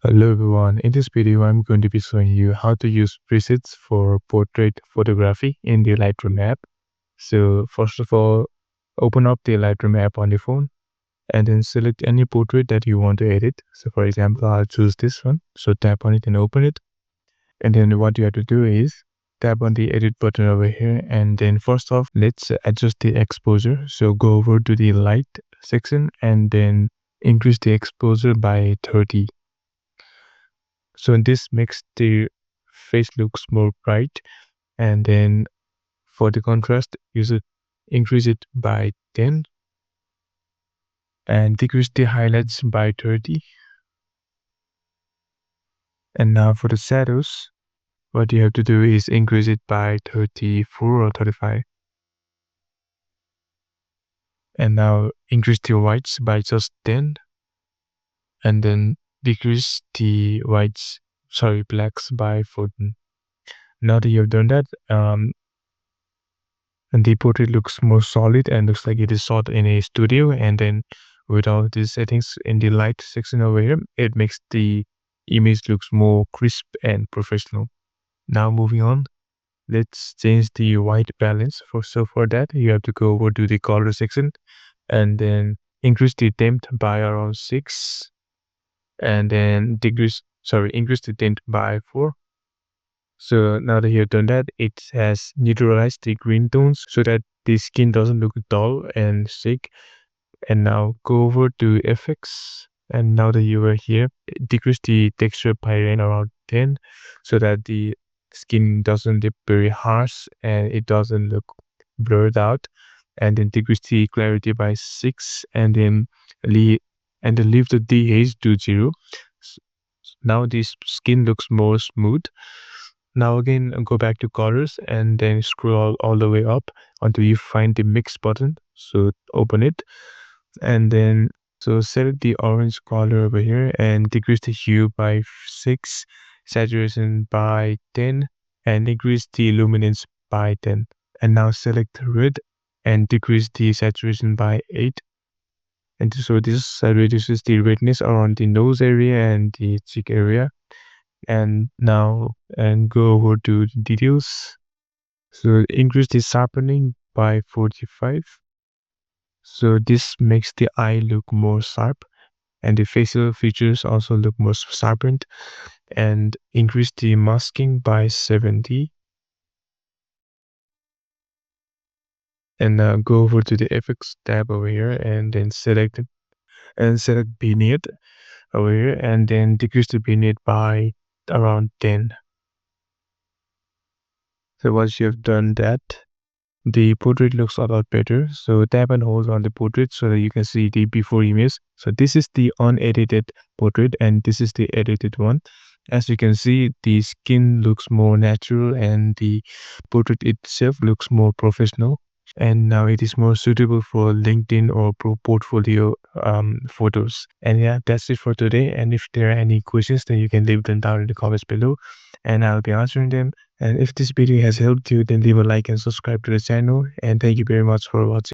Hello everyone, in this video I'm going to be showing you how to use presets for portrait photography in the Lightroom app. So first of all, open up the Lightroom app on your phone and then select any portrait that you want to edit. So for example, I'll choose this one. So tap on it and open it. And then what you have to do is tap on the edit button over here. And then first off, let's adjust the exposure. So go over to the light section and then increase the exposure by 30. So this makes the face looks more bright. And then for the contrast, increase it by 10 and decrease the highlights by 30. And now for the shadows, what you have to do is increase it by 34 or 35. And now increase the whites by just 10 and then decrease the blacks by 14. Now that you've done that, and the portrait looks more solid and looks like it is shot in a studio. And then with all these settings in the light section over here, it makes the image looks more crisp and professional. Now moving on, let's change the white balance. For that, you have to go over to the color section and then increase the depth by around 6 and then increase the depth by 4. So now that you've done that, it has neutralized the green tones so that the skin doesn't look dull and sick. And now go over to effects. And now that you are here, decrease the texture by around 10 so that the skin doesn't look very harsh and it doesn't look blurred out. And then decrease the clarity by 6 and then leave the DH to 0. Now this skin looks more smooth. Now again, go back to colors and then scroll all the way up until you find the mix button. So open it and then select the orange color over here and decrease the hue by 6, saturation by 10 and increase the luminance by 10. And now select red and decrease the saturation by 8. And so this reduces the redness around the nose area and the cheek area. And now go over to details. So increase the sharpening by 45. So this makes the eye look more sharp and the facial features also look more sharpened. And increase the masking by 70. And now go over to the effects tab over here and then select vignette over here and then decrease the vignette by around 10. So once you have done that, the portrait looks a lot better. So tap and hold on the portrait so that you can see the before image. So this is the unedited portrait and this is the edited one. As you can see, the skin looks more natural and the portrait itself looks more professional. And now it is more suitable for LinkedIn or portfolio photos. And yeah, that's it for today. And if there are any questions, then you can leave them down in the comments below and I'll be answering them. And if this video has helped you, then leave a like and subscribe to the channel. And thank you very much for watching.